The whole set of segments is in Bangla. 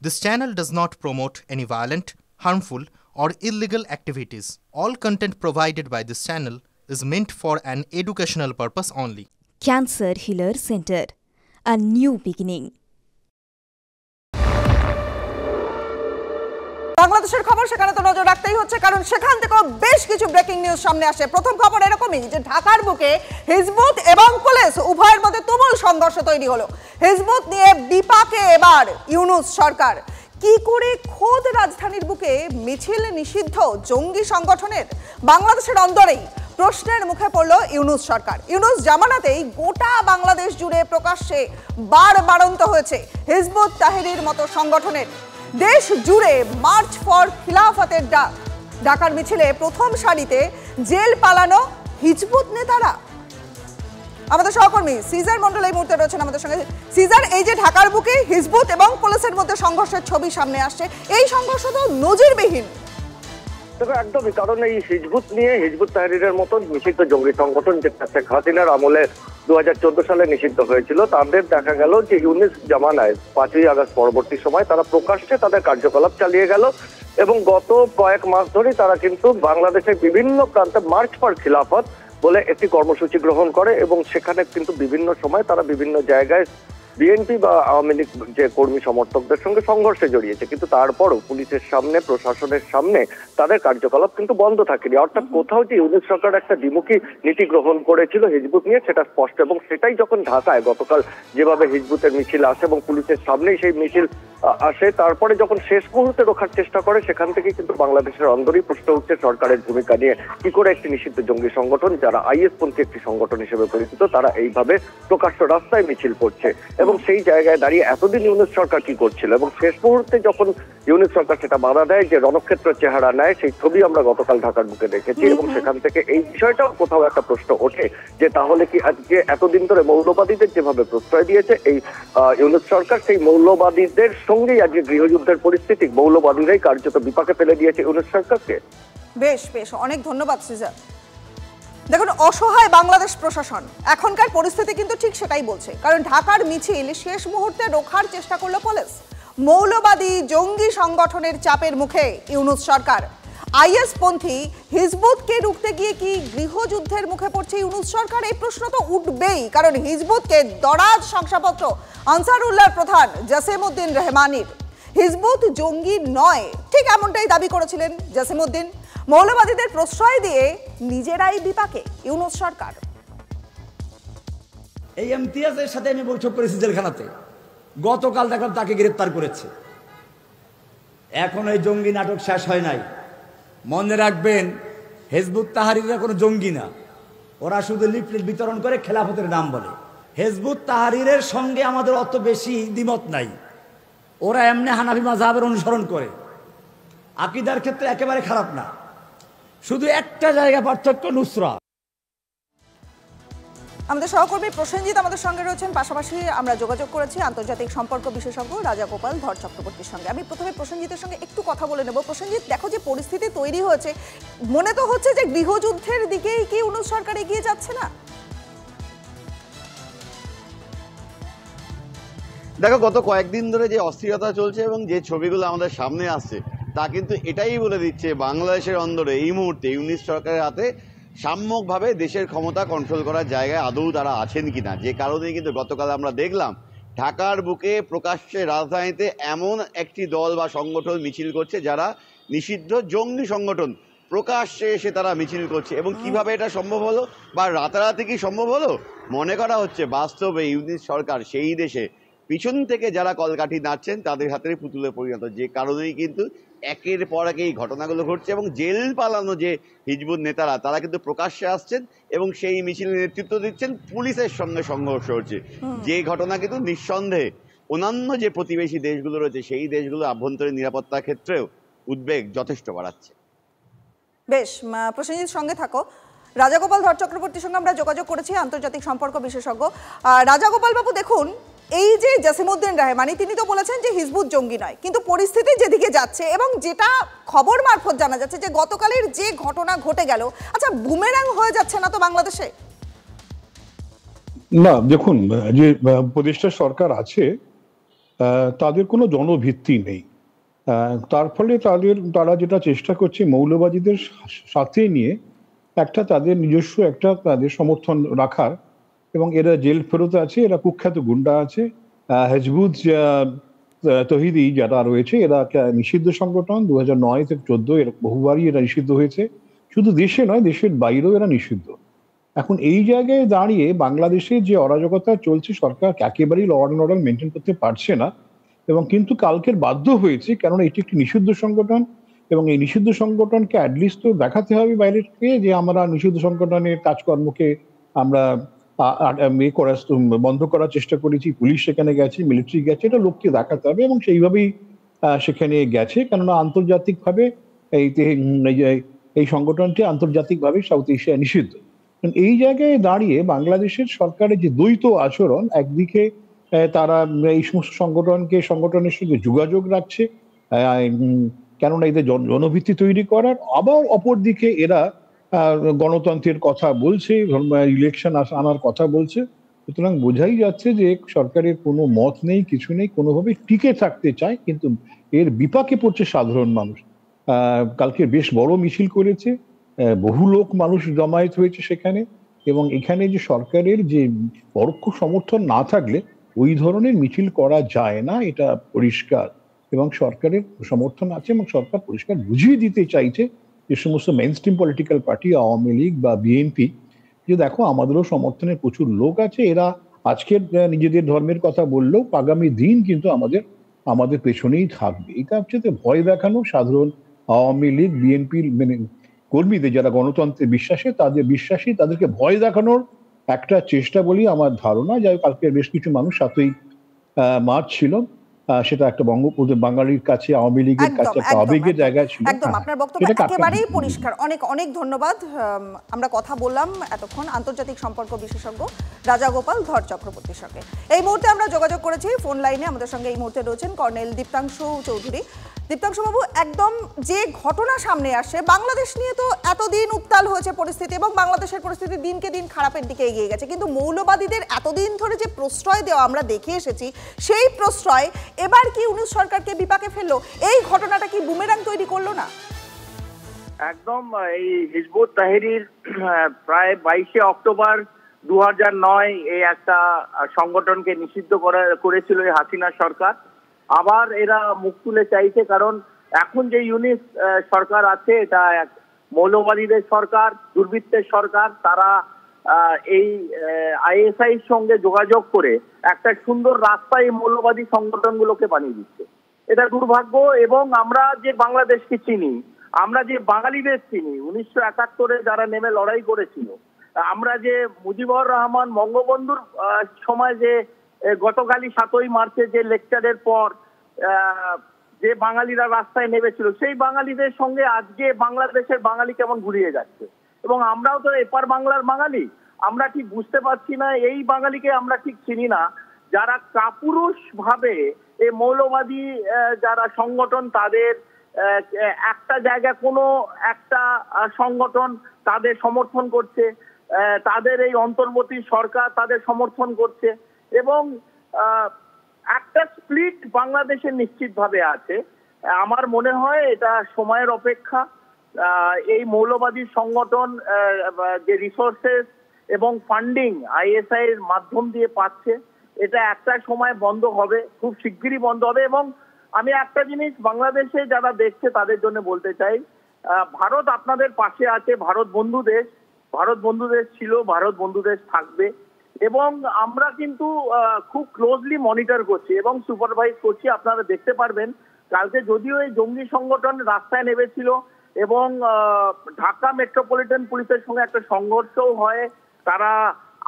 This channel does not promote any violent, harmful, or illegal activities. All content provided by this channel is meant for an educational purpose only. Cancer Healer Center, a new beginning. বাংলাদেশের খবর সেখানে তো নজর রাখতেই হচ্ছে, কারণ সেখান থেকে বেশ কিছু ব্রেকিং নিউজ সামনে আসে। প্রথম খবর এরকমই যে ঢাকার বুকে হিজবুত এবং পুলিশ উভয়ের মধ্যে তুমুল সংঘর্ষ তৈরি হলো। হিজবুত নিয়ে বিপাকে এবার ইউনূস সরকার। কি করে খোদ রাজধানীর বুকে মিছিল নিষিদ্ধ জঙ্গি সংগঠনের? বাংলাদেশের অন্দরেই প্রশ্নের মুখে পড়ল ইউনূস সরকার। ইউনূস জামানাতেই গোটা বাংলাদেশ জুড়ে প্রকাশ্যে বারবারন্ত হয়েছে হিজবুত তাহরির মতো সংগঠনের। দেশ জুড়ে মার্চ ফর খিলাফতের ডাক। ঢাকার মিছিলে প্রথম সারিতে জেল পালানো হিজবুত নেতারা। আমাদের সহকর্মী সিজার মন্ডল এই মুহূর্তে রয়েছেন আমাদের সঙ্গে। সিজার, এই যে ঢাকার বুকে হিজবুত এবং পুলিশের মধ্যে সংঘর্ষের ছবি সামনে আসছে, এই সংঘর্ষ তো নজিরবিহীন। দেখো, একদমই, কারণ এই হিজবুত নিয়ে হিজবুত তাহরিরের মতন নিষিদ্ধ জঙ্গি সংগঠন যেটা শেখ হাসিনার আমলে 2014 সালে নিষিদ্ধ হয়েছিল, তাদের দেখা গেল যে ইউনূস জামানায় 5ই আগস্ট পরবর্তী সময় তারা প্রকাশ্যে তাদের কার্যকলাপ চালিয়ে গেল এবং গত কয়েক মাস ধরে তারা কিন্তু বাংলাদেশের বিভিন্ন প্রান্তে মার্চ ফর খিলাফত বলে একটি কর্মসূচি গ্রহণ করে এবং সেখানে কিন্তু বিভিন্ন সময় তারা বিভিন্ন জায়গায় বিএনপি বা আওয়ামী লীগ যে কর্মী সমর্থকদের সঙ্গে সংঘর্ষে জড়িয়েছে, কিন্তু তারপরও পুলিশের সামনে, প্রশাসনের সামনে তাদের কার্যকলাপ কিন্তু বন্ধ থাকেনি। অর্থাৎ কোথাও যে ইউনূস সরকার একটা দ্বিমুখী নীতি গ্রহণ করেছিল হিজবুত নিয়ে, সেটা স্পষ্ট। এবং সেটাই যখন ঢাকায় গতকাল যেভাবে হিজবুতের মিছিল আসে এবং পুলিশের সামনেই সেই মিছিল আসে, তারপরে যখন শেষ মুহূর্তে রোখার চেষ্টা করে, সেখান থেকে কিন্তু বাংলাদেশের অন্দরই প্রশ্ন উঠছে সরকারের ভূমিকা নিয়ে। কি করে একটি নিষিদ্ধ জঙ্গি সংগঠন, যারা আইএস পন্থী একটি সংগঠন হিসেবে পরিচিত, তারা এইভাবে প্রকাশ্য রাস্তায় মিছিল করছে এবং সেই জায়গায় দাঁড়িয়ে এতদিন ইউনূস সরকার কি করছিল এবং শেষ মুহূর্তে যখন ইউনূস সরকার সেটা বাধা দেয়, যে রণক্ষেত্র চেহারা নেয়, সেই ছবি আমরা গতকাল ঢাকার বুকে দেখেছি এবং সেখান থেকে এই বিষয়টাও কোথাও একটা প্রশ্ন ওঠে যে তাহলে কি আজকে এতদিন ধরে মৌলবাদীদের যেভাবে প্রশ্রয় দিয়েছে এই ইউনূস সরকার, সেই মৌলবাদীদের সঙ্গেই আজকে গৃহযুদ্ধের পরিস্থিতি, মৌলবাদীরাই কার্যত বিপাকে ফেলে দিয়েছে ইউনূস সরকারকে। বেশ বেশ, অনেক ধন্যবাদ সিজার। দেখুন, অসহায় বাংলাদেশ প্রশাসন এখনকার পরিস্থিতি কিন্তু ঠিক সেটাই বলছে, কারণ ঢাকার মিছিল শেষ মুহূর্তে রোখার চেষ্টা করলো পুলিশ। মৌলবাদী জঙ্গি সংগঠনের চাপের মুখে ইউনূস সরকার। আইএস পন্থী হিজবুতকে রুখতে গিয়ে কি গৃহযুদ্ধের মুখে পড়ছে ইউনূস সরকার? এই প্রশ্ন তো উঠবেই, কারণ হিজবুতকে দরাজ শংসাপত্র আনসারুল্লাহর প্রধান জসিমউদ্দিন রহমানির। হিজবুত জঙ্গি নয়, ঠিক এমনটাই দাবি করেছিলেন জসিমউদ্দিন। মৌলবাদীদের প্রশ্রয় দিয়ে নিজেরাই বিপাকে ইউনূস সরকার। এই ইমতিয়াজের সাথে আমি বৈঠক করেছি জেলখানাতে, গতকাল দেখলাম তাকে গ্রেপ্তার করেছে। এখন এই জঙ্গি নাটক শেষ হয় নাই। মনে রাখবেন, হিজবুত তাহরিররা কোনো জঙ্গি না, ওরা শুধু লিফলেট বিতরণ করে খেলাফতের নাম বলে। হিজবুত তাহরিরের সঙ্গে আমাদের অত বেশি দ্বিমত নাই, ওরা এমনি হানাফি মাযহাবের অনুসরণ করে, আকীদার ক্ষেত্রে একেবারে খারাপ না, শুধু একটা জায়গা পার্থক্য, নুসরা। আমাদের সহকর্মী প্রসেনজিৎ আমাদের সঙ্গে রয়েছেন, পাশাপাশি আমরা যোগাযোগ করেছি আন্তর্জাতিক সম্পর্ক বিশেষজ্ঞ রাজাগোপাল ধর চক্রবর্তীর সঙ্গে। আমি প্রথমে প্রসেনজিতের সঙ্গে একটু কথা বলে নেব। প্রসেনজিৎ, দেখো যে পরিস্থিতি তৈরি হয়েছে, মনে তো হচ্ছে যে গৃহযুদ্ধের দিকেই কি ইউনূস সরকার এগিয়ে যাচ্ছে না? দেখো, গত কয়েকদিন ধরে যে অস্থিরতা চলছে এবং যে ছবিগুলো আমাদের সামনে আসছে, তা কিন্তু এটাই বলে দিচ্ছে বাংলাদেশের অন্দরে এই মুহূর্তে ইউনূস সরকারের হাতে সাম্যকভাবে দেশের ক্ষমতা কন্ট্রোল করার জায়গায় আদৌ তারা আছেন কিনা। যে কারণে কিন্তু গতকাল আমরা দেখলাম ঢাকার বুকে প্রকাশ্যে রাজধানীতে এমন একটি দল বা সংগঠন মিছিল করছে যারা নিষিদ্ধ জঙ্গি সংগঠন, প্রকাশ্যে এসে তারা মিছিল করছে। এবং কিভাবে এটা সম্ভব হলো বা রাতারাতি কি সম্ভব হলো? মনে করা হচ্ছে বাস্তবে ইউনূস সরকার সেই দেশে পিছন থেকে যারা কলকাঠি নাড়ছেন তাদের হাতের পুতুলে পরিণত, যে কারণেই কিন্তু একের পর এক এই ঘটনাগুলো ঘটছে এবং জেল পালানো যে হিজবুত নেতারা, তারা কিন্তু প্রকাশ্যে আসছেন এবং সেই মিছিলের নেতৃত্ব দিচ্ছেন, পুলিশের সঙ্গে সংঘর্ষ হচ্ছে। যে ঘটনা কিন্তু নিঃসন্দেহে অন্যান্য যে প্রতিবেশী দেশগুলো রয়েছে সেই দেশগুলো আভ্যন্তরীণ নিরাপত্তার ক্ষেত্রেও উদ্বেগ যথেষ্ট বাড়াচ্ছে। বেশ, প্রসেনজিৎ সঙ্গে থাকো। রাজাগোপাল ধর চক্রবর্তীর সঙ্গে আমরা যোগাযোগ করেছি, আন্তর্জাতিক সম্পর্ক বিশেষজ্ঞ। রাজাগোপাল বাবু, দেখুন, এই যে জসিমউদ্দিন রহমানি, তিনি তো বলেছেন যে হিজবুত জঙ্গি নয়, কিন্তু পরিস্থিতি যেদিকে যাচ্ছে এবং যেটা খবর মারফত জানা যাচ্ছে যে গতকালের যে ঘটনা ঘটে গেল, আচ্ছা, বুমেরাং হয়ে যাচ্ছে না তো বাংলাদেশে? না, দেখুন, যে উপদেষ্টা সরকার আছে তাদের কোনো জনভিত্তি নেই। তার ফলে তারা যেটা চেষ্টা করছে মৌলবাদীদের সাথে নিয়ে একটা তাদের নিজস্ব একটা তাদের সমর্থন রাখার, এবং এরা জেল ফেরত আছে, এরা কুখ্যাত গুন্ডা আছে। হিজবুত তহিদি যারা রয়েছে এরা নিষিদ্ধ সংগঠন, 2009 থেকে 2014 এর বহুবারই এরা নিষিদ্ধ হয়েছে, শুধু দেশে নয় দেশের বাইরেও এরা নিষিদ্ধ। এখন এই জায়গায় দাঁড়িয়ে বাংলাদেশে যে অরাজকতা চলছে, সরকার একেবারেই ল অ্যান্ড অর্ডার মেনটেন করতে পারছে না, এবং কিন্তু কালকের বাধ্য হয়েছে, কেননা এটি একটি নিষিদ্ধ সংগঠন, এবং এই নিষিদ্ধ সংগঠনকে অ্যাটলিস্ট তো দেখাতে হবে বাইরের থেকে যে আমরা নিষিদ্ধ সংগঠনের কাজকর্মকে আমরা বন্ধ করার চেষ্টা করেছি, পুলিশ সেখানে গেছে, মিলিটারি গেছে, এটা লোককে দেখাতে হবে, এবং সেইভাবেই সেখানে গেছে। কেননা আন্তর্জাতিকভাবে এই সংগঠনটি আন্তর্জাতিকভাবে সাউথ এশিয়ায় নিষিদ্ধ। এই জায়গায় দাঁড়িয়ে বাংলাদেশের সরকারের যে দ্বৈত আচরণ, একদিকে তারা এই সমস্ত সংগঠনের সঙ্গে যোগাযোগ রাখছে কেননা এদের জনভিত্তি তৈরি করার, আবার অপরদিকে এরা গণতন্ত্রের কথা বলছে, ইলেকশন আনার কথা বলছে। সুতরাং বোঝাই যাচ্ছে যে সরকারের কোনো মত নেই, কিছু নেই, কোনোভাবে টিকে থাকতে চায়, কিন্তু এর বিপাকে পড়ছে সাধারণ মানুষ। কালকে বেশ বড় মিছিল করেছে, বহু মানুষ জমায়েত হয়েছে সেখানে, এবং এখানে যে সরকারের যে পরোক্ষ সমর্থন না থাকলে ওই ধরনের মিছিল করা যায় না, এটা পরিষ্কার। এবং সরকারের সমর্থন আছে, এবং সরকার পরিষ্কার বুঝিয়ে দিতে চাইছে যে সমস্ত mainstream political party, Awami League বা বিএনপি, যে দেখো আমাদেরও সমর্থনের প্রচুর লোক আছে, এরা আজকের নিজেদের ধর্মের কথা বললেও আগামী দিন কিন্তু আমাদের পেছনেই থাকবে। এটা হচ্ছে ভয় দেখানো সাধারণ আওয়ামী লীগ বিএনপির কর্মীদের, যারা গণতন্ত্রে বিশ্বাসী তাদেরকে ভয় দেখানোর একটা চেষ্টা বলি আমার ধারণা। যাই কালকে বেশ কিছু মানুষ 7ই মার্চ ছিল, সেটা একটা বাঙালির কাছে, আওয়ামী লীগের কাছে একটা আবেগের জায়গা ছিল। একদম আপনার বক্তব্য একেবারেই পরিষ্কার। অনেক অনেক ধন্যবাদ। আমরা কথা বললাম এতক্ষণ আন্তর্জাতিক সম্পর্ক বিশেষজ্ঞ রাজাগোপাল ধর চক্রবর্তীর সঙ্গে। এই মুহূর্তে আমরা যোগাযোগ করেছি ফোন লাইনে, আমাদের সঙ্গে এই মুহূর্তে রয়েছেন কর্নেল দীপ্তাংশু চৌধুরী। দীপ্তাংশু বাবু, একদম যে ঘটনা সামনে আসে, বাংলাদেশ নিয়ে তো এতদিন উত্তাল হয়েছে পরিস্থিতি, এবং বাংলাদেশের পরিস্থিতি দিনকে দিন খারাপের দিকে এগিয়ে গেছে, কিন্তু মৌলবাদীদের এতদিন ধরে যে প্রশ্রয় দেওয়া আমরা দেখে এসেছি, সেই প্রশ্রয় এবার কি ইউনূস সরকারকে বিপাকে ফেললো? এই ঘটনাটা কি বুমেরাং তৈরি করলো না? একদম। এই হিজবুত তাহরির প্রায় 22শে অক্টোবর 2009 এই একটা সংগঠনকে নিষিদ্ধ করেছিল এই হাসিনা সরকার। আবার এরা মুখ তুলে চাইছে, কারণ এখন যে ইউনূস সরকার আছে এটা এক মৌলবাদীদের সরকার, দুর্বৃত্তের সরকার। তারা এই আইএসআইর সঙ্গে যোগাযোগ করে একটা সুন্দর রাস্তা এই মৌলবাদী সংগঠনগুলোকে বানিয়ে দিচ্ছে। এটা দুর্ভাগ্য। এবং আমরা যে বাংলাদেশকে চিনি, আমরা যে বাঙালিদের চিনি, 1971-এ যারা নেমে লড়াই করেছিল, আমরা যে মুজিবুর রহমান বঙ্গবন্ধুর সময় যে গতকালই 7ই মার্চে যে লেকচারের পর যে বাঙালিরা রাস্তায় নেমেছিল, সেই বাঙালিদের সঙ্গে আজকে বাংলাদেশের বাঙালি কেমন ঘুরিয়ে যাচ্ছে। এবং আমরাও তো এপার বাংলার বাঙালি, আমরা ঠিক বুঝতে পারছি না, এই বাঙালিকে আমরা ঠিক চিনি না, যারা কাপুরুষ ভাবে এই মৌলবাদী যারা সংগঠন, তাদের একটা জায়গা কোনো একটা সংগঠন তাদের সমর্থন করছে, তাদের এই অন্তর্বর্তী সরকার তাদের সমর্থন করছে, এবং একটা স্প্লিট বাংলাদেশে নিশ্চিতভাবে আছে। আমার মনে হয় এটা সময়ের অপেক্ষা। এই মৌলবাদী সংগঠন যে রিসোর্সেস এবং ফান্ডিং আইএসআই এর মাধ্যম দিয়ে পাচ্ছে, এটা একটা সময় বন্ধ হবে, খুব শিগগিরই বন্ধ হবে। এবং আমি একটা জিনিস বাংলাদেশে যারা দেখছে তাদের জন্য বলতে চাই, ভারত আপনাদের পাশে আছে, ভারত বন্ধু দেশ ছিল, ভারত বন্ধু দেশ থাকবে। এবং আমরা কিন্তু খুব ক্লোজলি মনিটর করছি এবং সুপারভাইজ করছি। আপনারা দেখতে পারবেন কালকে যদিও এই জঙ্গি সংগঠন রাস্তায় নেমেছিল এবং ঢাকা মেট্রোপলিটন পুলিশের সঙ্গে একটা সংঘর্ষও হয়, তারা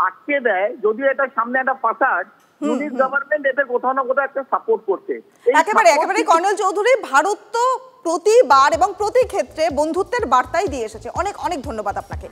আটকে দেয়, যদিও এটা সামনে একটা ফাসাদ, ইউনিট গভর্নমেন্ট এতে কোথাও না কোথাও একটা সাপোর্ট করছে। একেবারে কর্নেল চৌধুরী, ভারত তো প্রতিবার এবং প্রতি ক্ষেত্রে বন্ধুত্বের বার্তাই দিয়ে এসেছে। অনেক অনেক ধন্যবাদ আপনাকে।